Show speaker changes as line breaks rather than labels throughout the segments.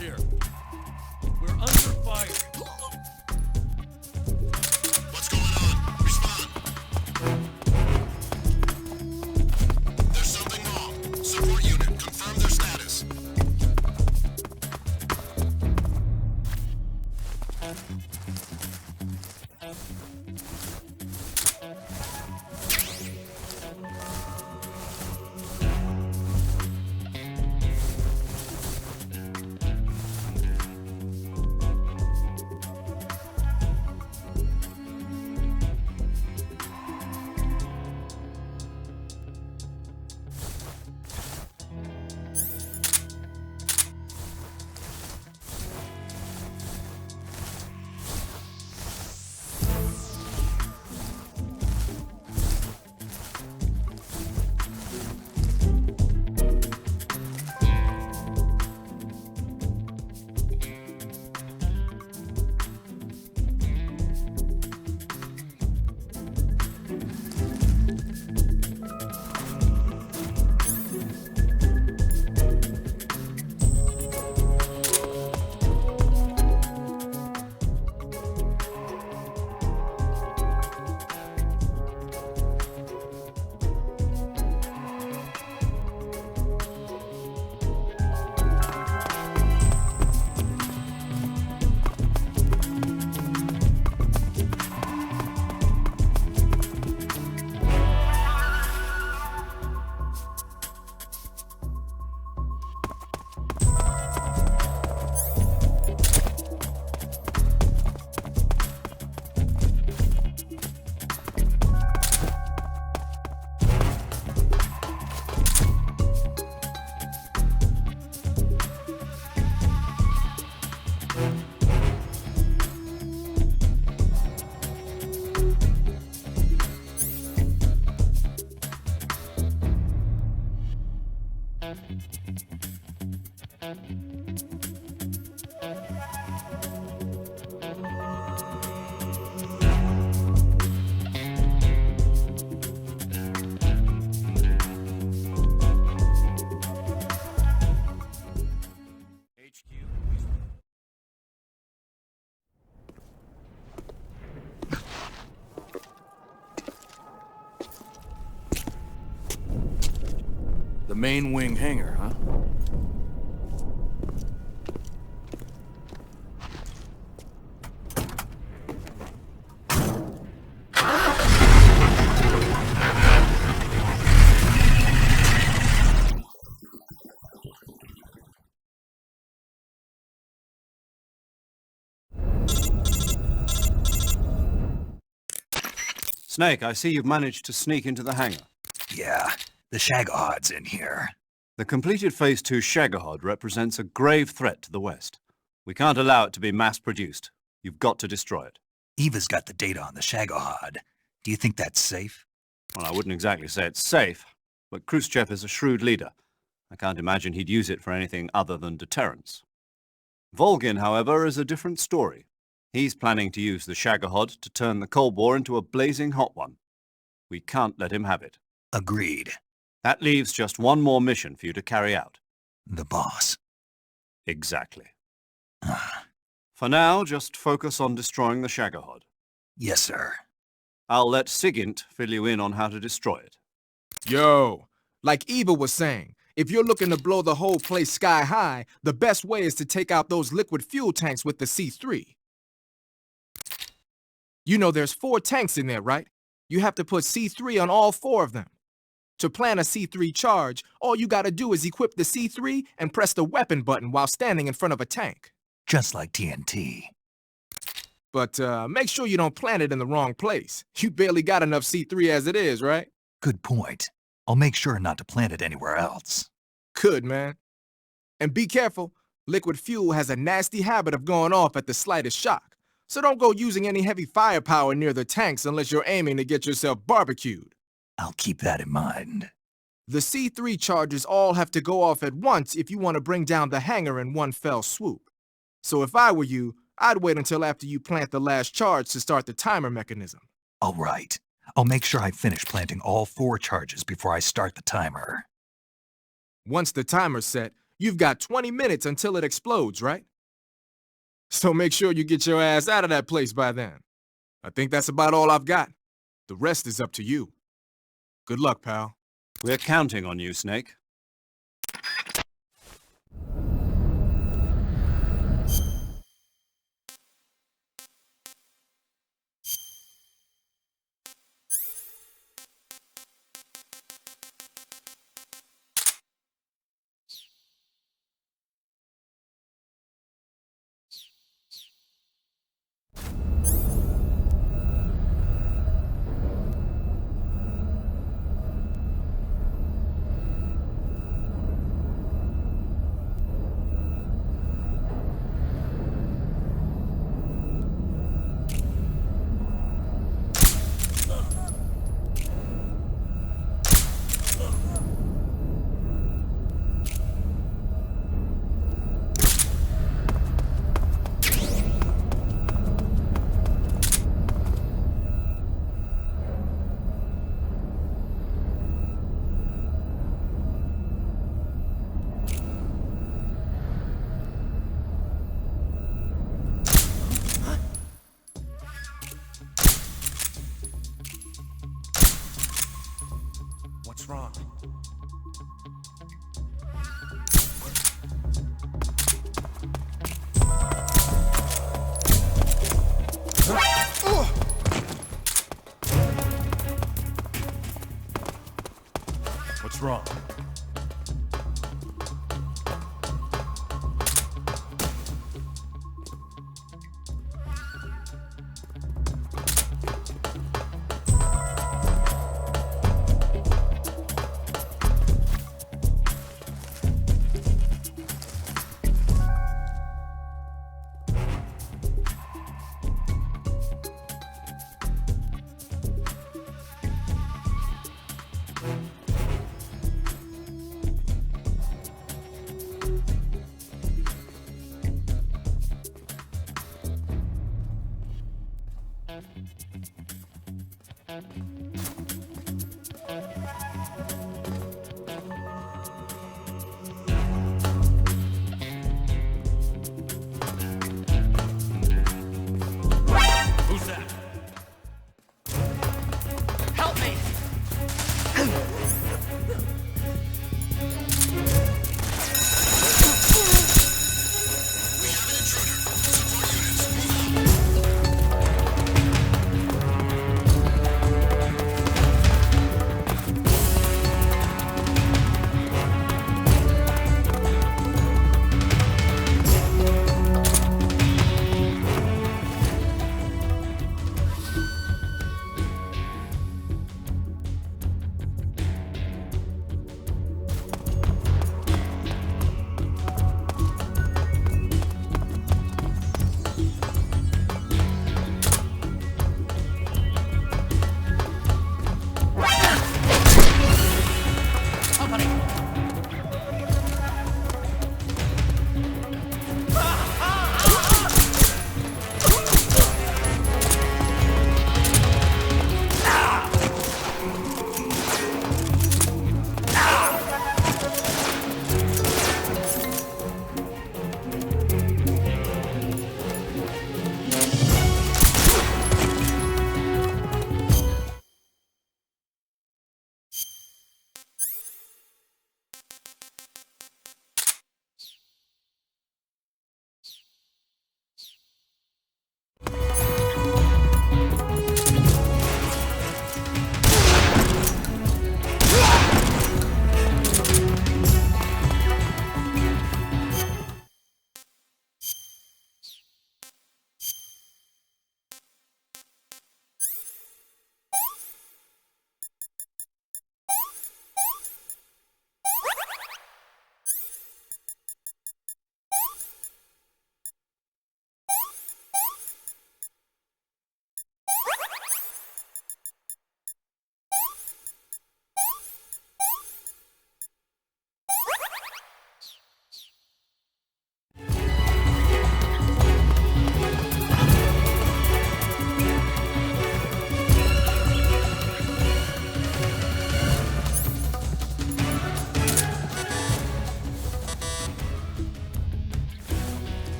here. We're under fire.
What's going on? Respond. There's something wrong. Support unit, confirm their status.
The main wing hangar, huh?
Snake, I see you've managed to sneak into the hangar.
Yeah, the Shagohod's in here.
The completed Phase 2 Shagohod represents a grave threat to the West. We can't allow it to be mass-produced. You've got to destroy it.
Eva's got the data on the Shagohod. Do you think that's safe?
Well, I wouldn't exactly say it's safe, but Khrushchev is a shrewd leader. I can't imagine he'd use it for anything other than deterrence. Volgin, however, is a different story. He's planning to use the Shagohod to turn the Cold War into a blazing hot one. We can't let him have it.
Agreed.
That leaves just one more mission for you to carry out.
The boss.
Exactly. For now, just focus on destroying the Shagohod.
Yes, sir.
I'll let Sigint fill you in on how to destroy it.
Yo, like Eva was saying, if you're looking to blow the whole place sky high, the best way is to take out those liquid fuel tanks with the C3. You know there's 4 tanks in there, right? You have to put C3 on all 4 of them. To plan a C3 charge, all you gotta do is equip the C3 and press the weapon button while standing in front of a tank.
Just like TNT.
But make sure you don't plant it in the wrong place. You barely got enough C3 as it is, right?
Good point. I'll make sure not to plant it anywhere else.
Good, man. And be careful. Liquid fuel has a nasty habit of going off at the slightest shock. So don't go using any heavy firepower near the tanks unless you're aiming to get yourself barbecued.
I'll keep that in mind.
The C3 charges all have to go off at once if you want to bring down the hangar in one fell swoop. So if I were you, I'd wait until after you plant the last charge to start the timer mechanism.
All right. I'll make sure I finish planting all 4 charges before I start the timer.
Once the timer's set, You've got 20 minutes until it explodes, right? So make sure you get your ass out of that place by then. I think that's about all I've got. The rest is up to you. Good luck, pal.
We're counting on you, Snake.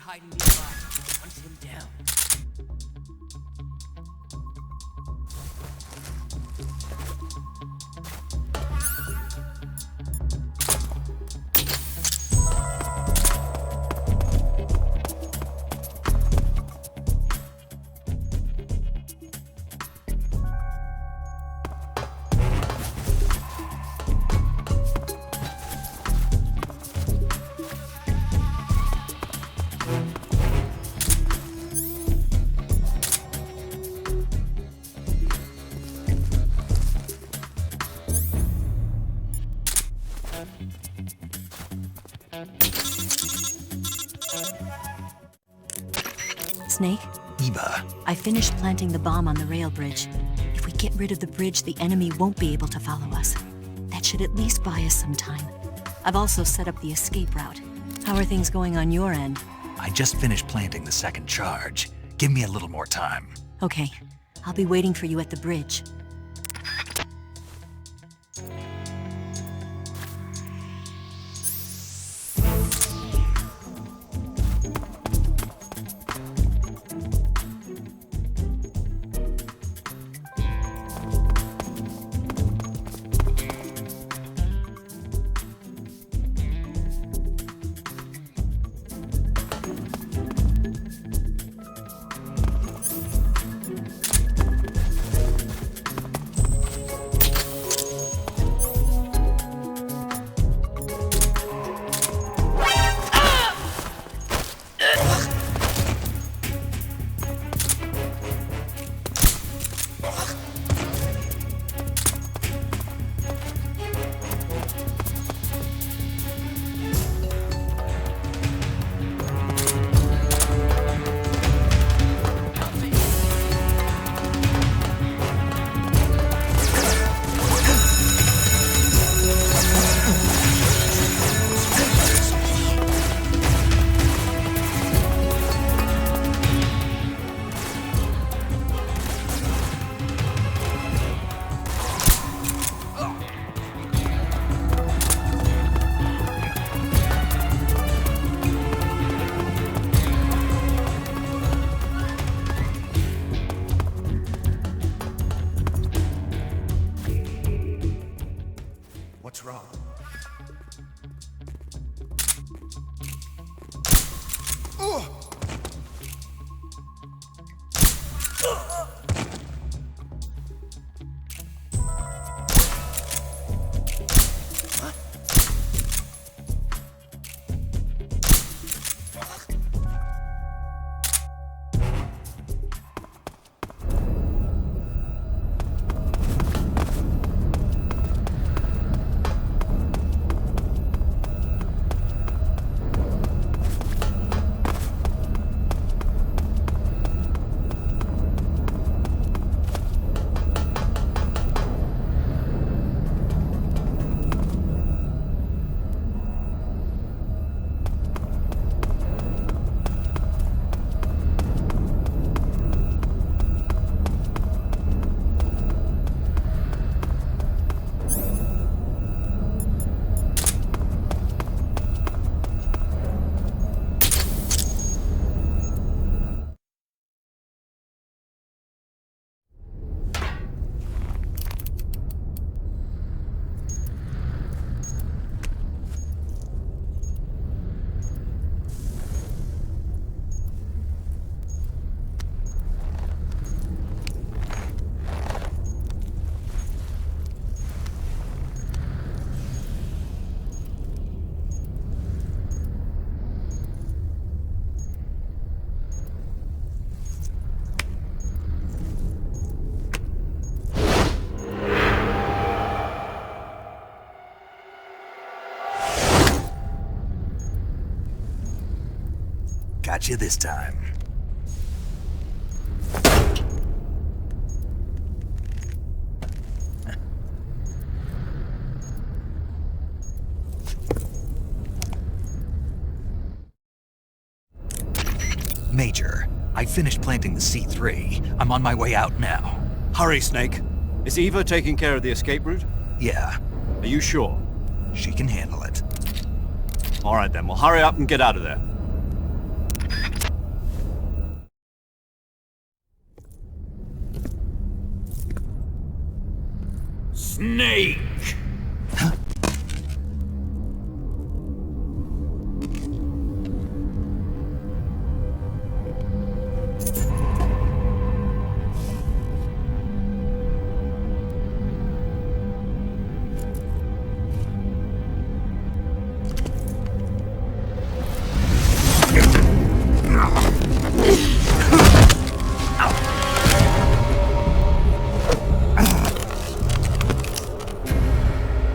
hiding nearby. Hunt them down.
Snake?
Eva,
I finished planting the bomb on the rail bridge. If we get rid of the bridge, the enemy won't be able to follow us. That should at least buy us some time. I've also set up the escape route. How are things going on your end?
I just finished planting the second charge. Give me a little more time.
Okay. I'll be waiting for you at the bridge.
What's wrong?
Got you this time. Major, I finished planting the C3. I'm on my way out now.
Hurry, Snake. Is Eva taking care of the escape route?
Yeah,
Are you sure?
she can handle it.
All right then, well hurry up and get out of there.
Snake!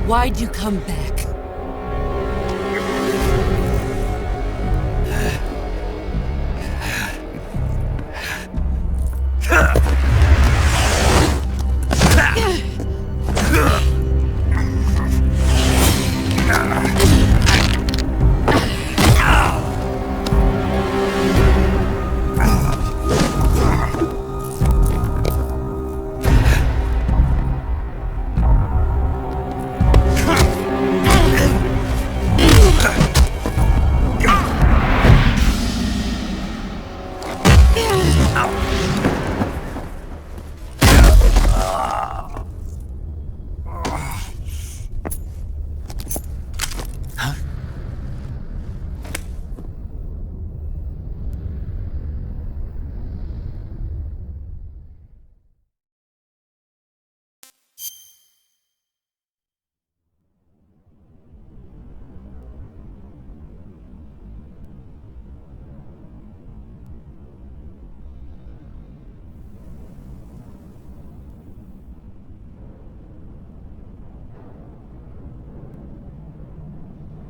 Why'd you come back?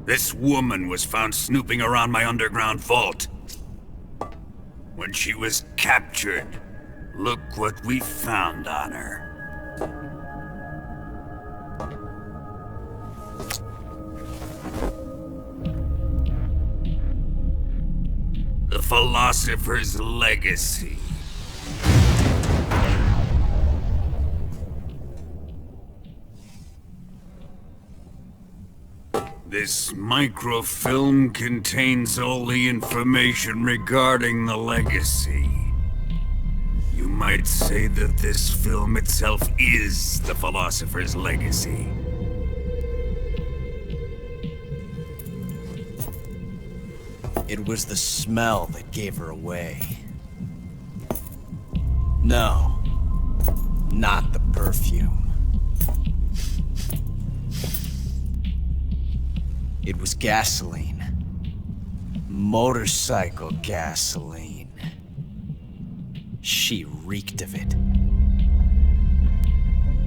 This woman was found snooping around my underground vault. When she was captured, look what we found on her. The Philosopher's Legacy. This microfilm contains all the information regarding the Legacy. You might say that this film itself is the Philosopher's Legacy.
It was the smell that gave her away. No, not the perfume. It was gasoline. Motorcycle gasoline. She reeked of it.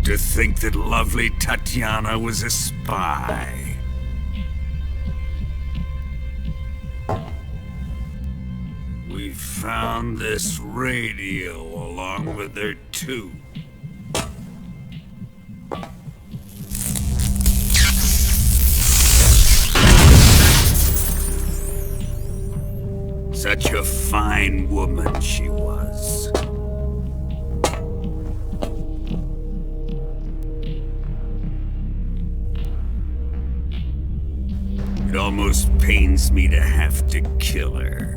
To think that lovely Tatyana was a spy. We found this radio along with her too. Such a fine woman she was. It almost pains me to have to kill her.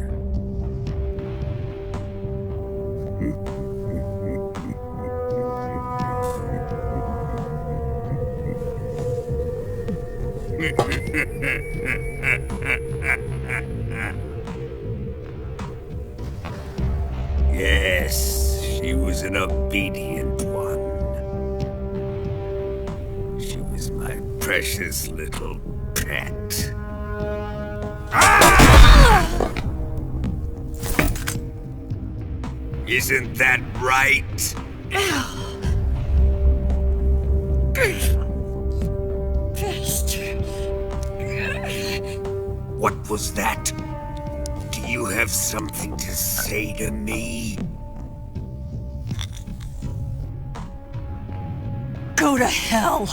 Yes, she was an obedient one. She was my precious little pet. Isn't that right? What was that? Do you have something to say to me?
Go to hell!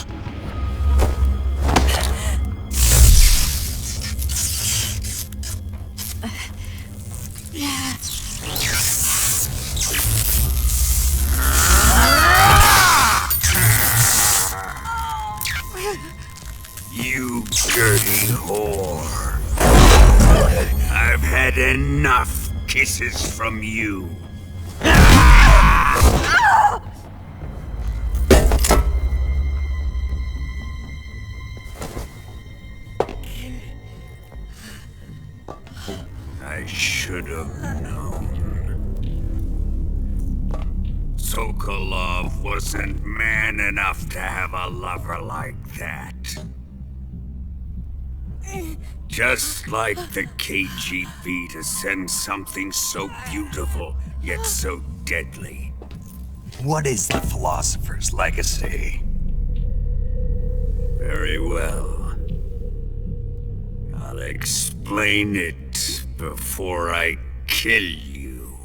You dirty whore. I've had enough kisses from you.
I should have known. Sokolov wasn't man enough to have a lover like that. Just like the KGB to send something so beautiful, yet so deadly.
What is the Philosopher's Legacy?
Very well. I'll explain it before I kill you.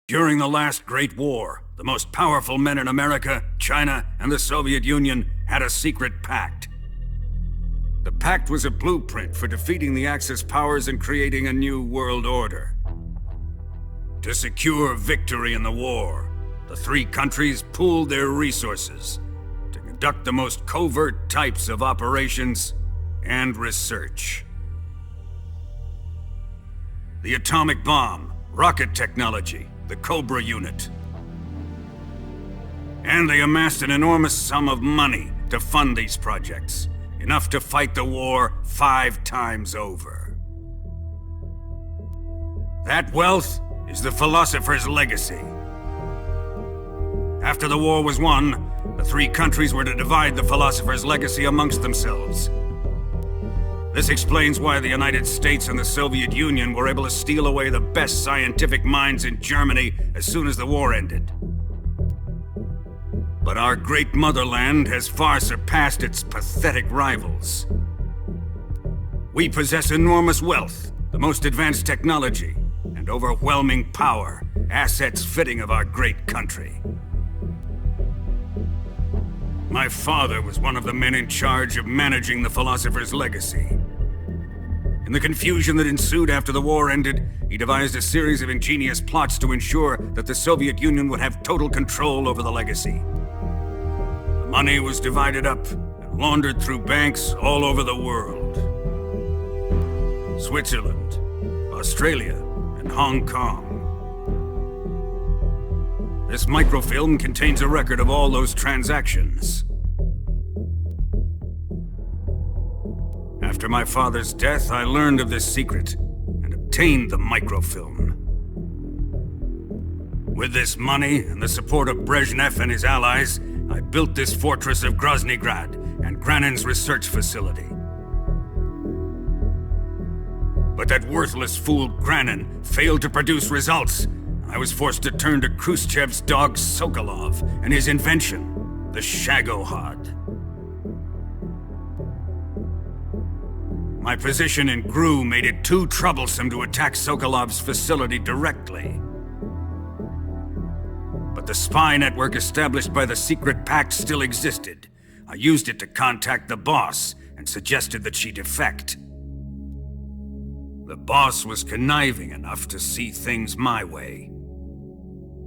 During the last Great War, the most powerful men in America, China, and the Soviet Union had a secret pact. The pact was a blueprint for defeating the Axis powers and creating a new world order. To secure victory in the war, the three countries pooled their resources to conduct the most covert types of operations and research. The atomic bomb, rocket technology, the Cobra Unit. And they amassed an enormous sum of money to fund these projects, enough to fight the war 5 times over. That wealth is the Philosopher's Legacy. After the war was won, the three countries were to divide the Philosopher's Legacy amongst themselves. This explains why the United States and the Soviet Union were able to steal away the best scientific minds in Germany as soon as the war ended. But our great motherland has far surpassed its pathetic rivals. We possess enormous wealth, the most advanced technology, and overwhelming power, assets fitting of our great country. My father was one of the men in charge of managing the Philosopher's Legacy. In the confusion that ensued after the war ended, he devised a series of ingenious plots to ensure that the Soviet Union would have total control over the legacy. The money was divided up and laundered through banks all over the world. Switzerland, Australia, and Hong Kong. This microfilm contains a record of all those transactions. After my father's death, I learned of this secret and obtained the microfilm. With this money and the support of Brezhnev and his allies, I built this fortress of Groznyj Grad and Granin's research facility. But that worthless fool Granin failed to produce results. I was forced to turn to Khrushchev's dog Sokolov and his invention, the Shagohod. My position in GRU made it too troublesome to attack Sokolov's facility directly. But the spy network established by the secret pact still existed. I used it to contact the boss and suggested that she defect. The boss was conniving enough to see things my way.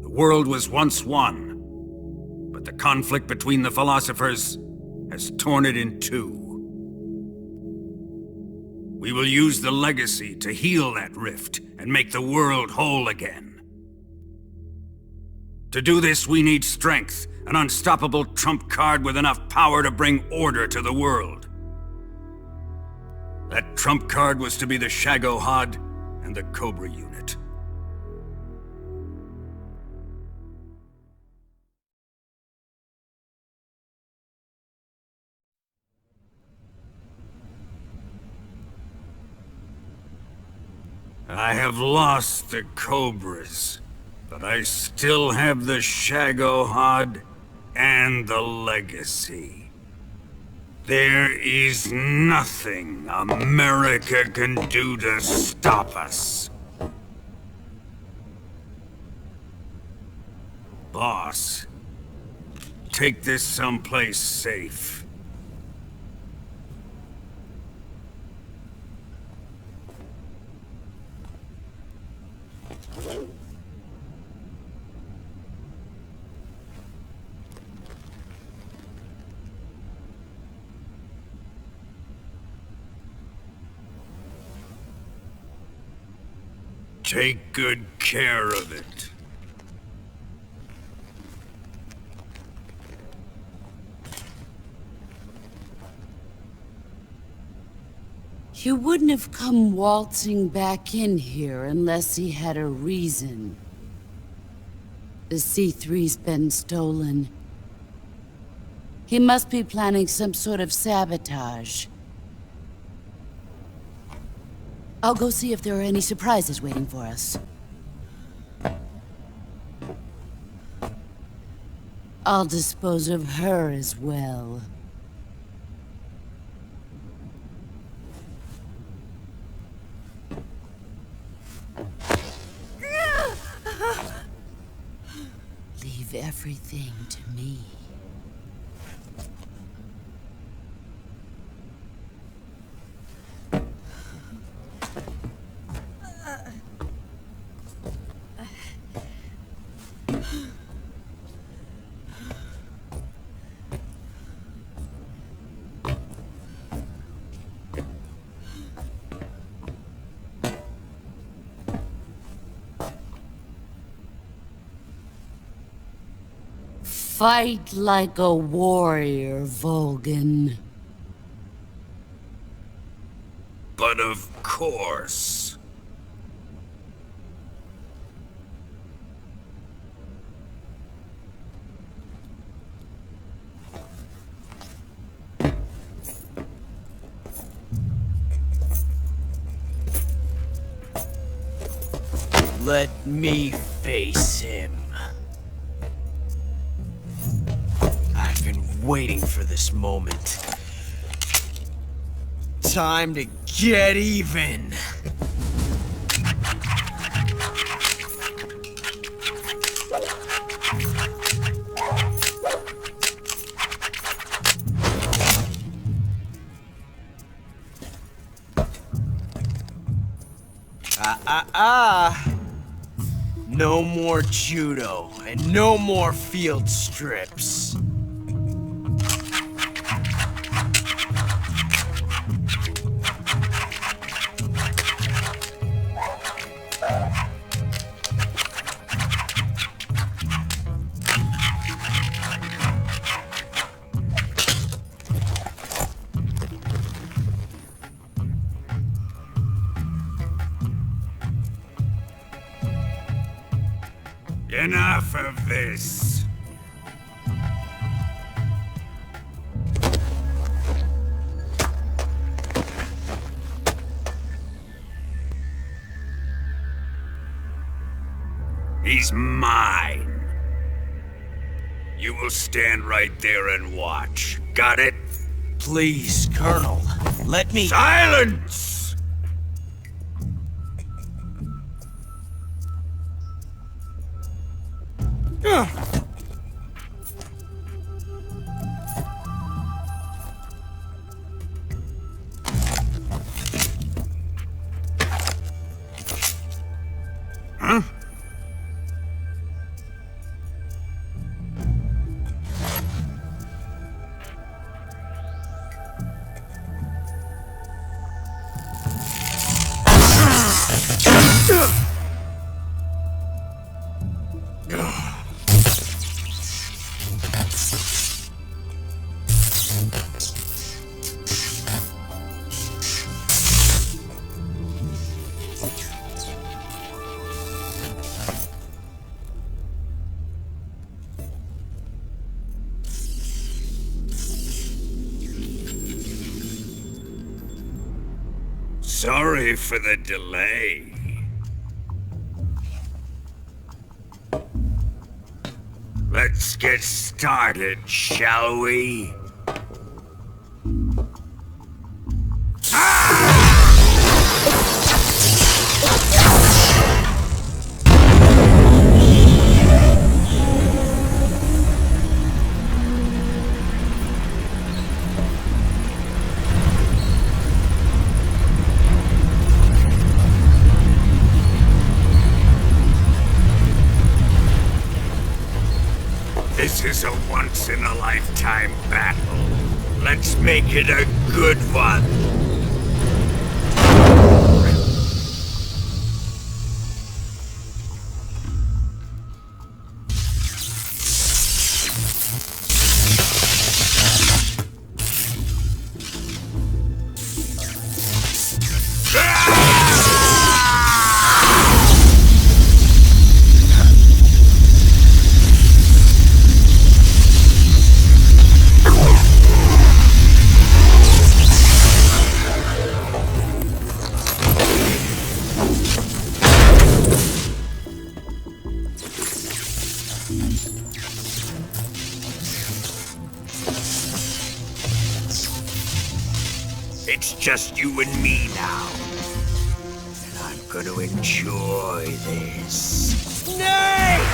The world was once one, but the conflict between the philosophers has torn it in two. We will use the legacy to heal that rift and make the world whole again. To do this, we need strength, an unstoppable trump card with enough power to bring order to the world. That trump card was to be the Shagohod and the Cobra Unit. I have lost the Cobras, but I still have the Shagohod and the Legacy. There is nothing America can do to stop us. Boss, take this someplace safe. Take good care of it.
He wouldn't have come waltzing back in here unless he had a reason. The C3's been stolen. He must be planning some sort of sabotage. I'll go see if there are any surprises waiting for us. I'll dispose of her as well. Leave everything to me. Fight like a warrior, Volgin.
But of course.
Let me face him. I've been waiting for this moment. Time to get even. No more judo, and no more field strips.
Enough of this. He's mine. You will stand right there and watch. Got it?
Please, Colonel, let me—
Silence! Huh? Sorry for the delay. Let's get started, shall we? This is a once-in-a-lifetime battle. Let's make it a good one.
It's just you and me now. And I'm gonna enjoy this. Snake!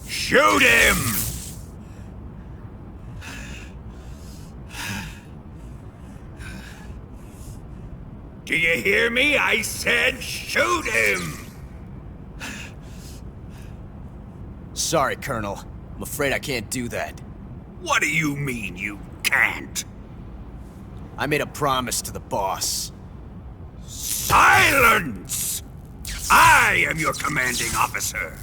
Shoot him! Do you hear me? I said shoot him!
Sorry, Colonel. I'm afraid I can't do that.
What do you mean you can't?
I made a promise to the boss.
Silence! I am your commanding officer.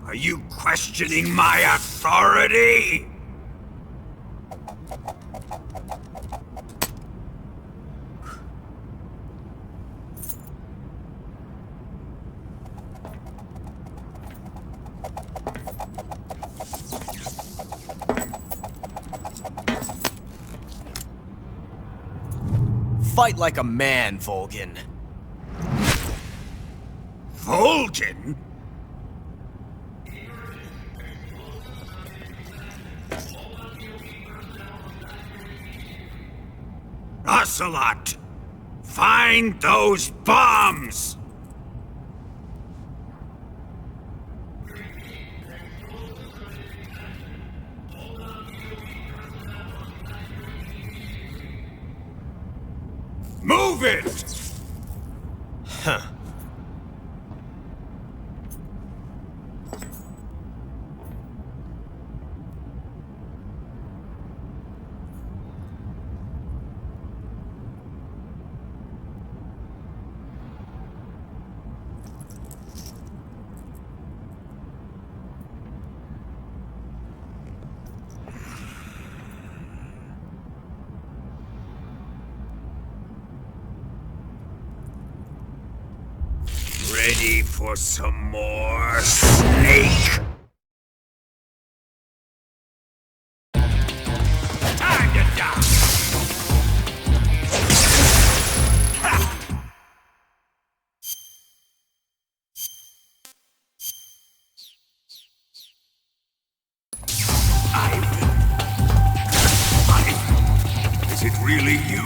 Are you questioning my authority?
Fight like a man, Volgin.
Volgin? Ocelot! Find those bombs! Move it!
Huh.
Ready for some more, Snake?
really you?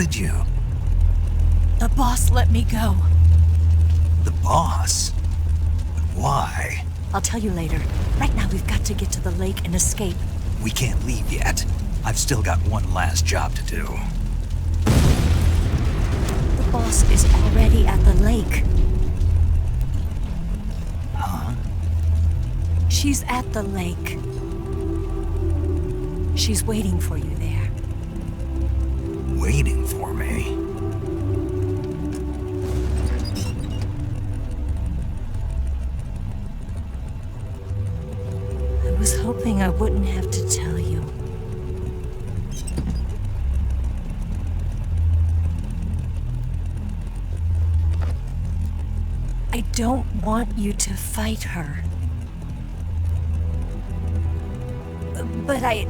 did you?
The boss let me go.
The boss? But why?
I'll tell you later. Right now we've got to get to the lake and escape.
We can't leave yet. I've still got one last job to do.
The boss is already at the lake.
Huh?
She's at the lake. She's waiting for you there.
Waiting for me?
I was hoping I wouldn't have to tell you. I don't want you to fight her. But I've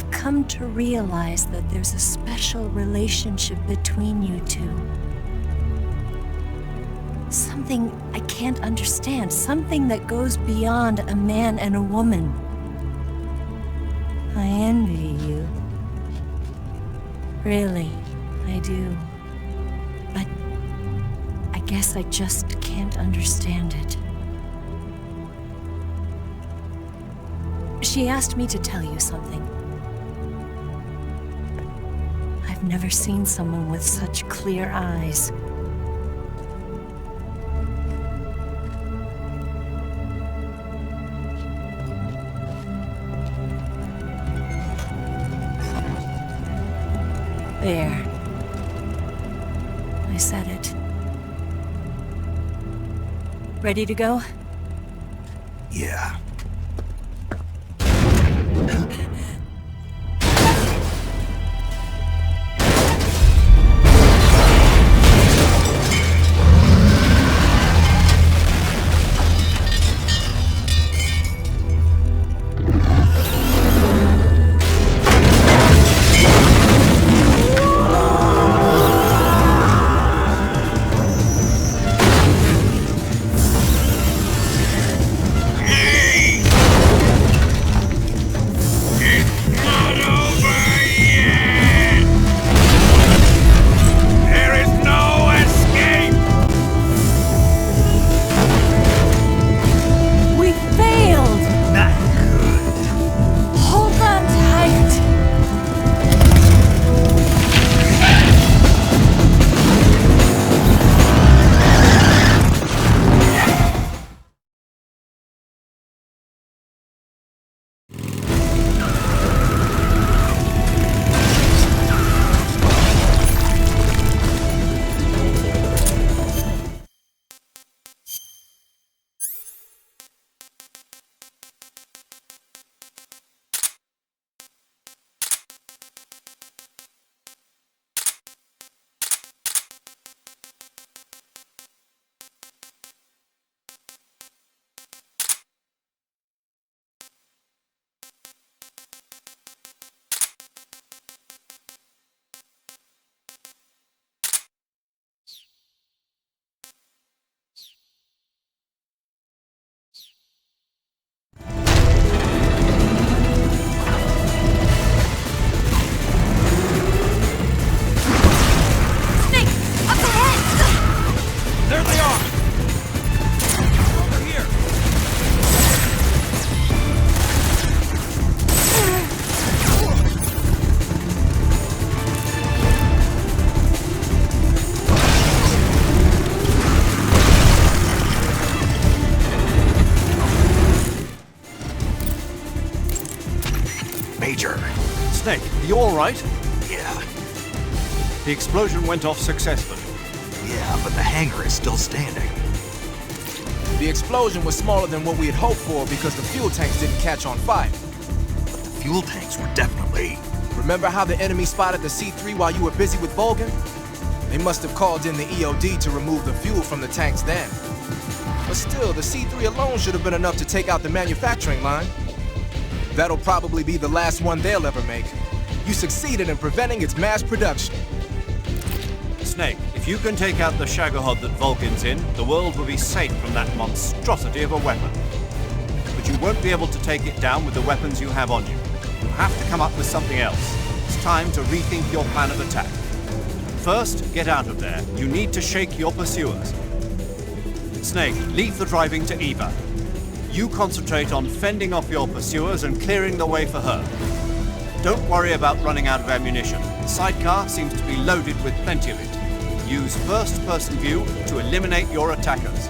come to realize that there's a special relationship between you two. Something I can't understand, something that goes beyond a man and a woman. I envy you. Really, I do. But I guess I just can't understand it. She asked me to tell you something. I've never seen someone with such clear eyes. There. I said it. Ready to go?
Yeah. Major.
Snake, are you all right?
Yeah.
The explosion went off successfully.
Yeah, but the hangar is still standing.
The explosion was smaller than what we had hoped for because the fuel tanks didn't catch on fire.
But the fuel tanks were definitely...
Remember how the enemy spotted the C3 while you were busy with Volgin? They must have called in the EOD to remove the fuel from the tanks then. But still, the C3 alone should have been enough to take out the manufacturing line. That'll probably be the last one they'll ever make. You succeeded in preventing its mass production.
Snake, if you can take out the Shagohod that Volgin's in, the world will be safe from that monstrosity of a weapon. But you won't be able to take it down with the weapons you have on you. You have to come up with something else. It's time to rethink your plan of attack. First, get out of there. You need to shake your pursuers. Snake, leave the driving to Eva. You concentrate on fending off your pursuers and clearing the way for her. Don't worry about running out of ammunition. The sidecar seems to be loaded with plenty of it. Use first-person view to eliminate your attackers.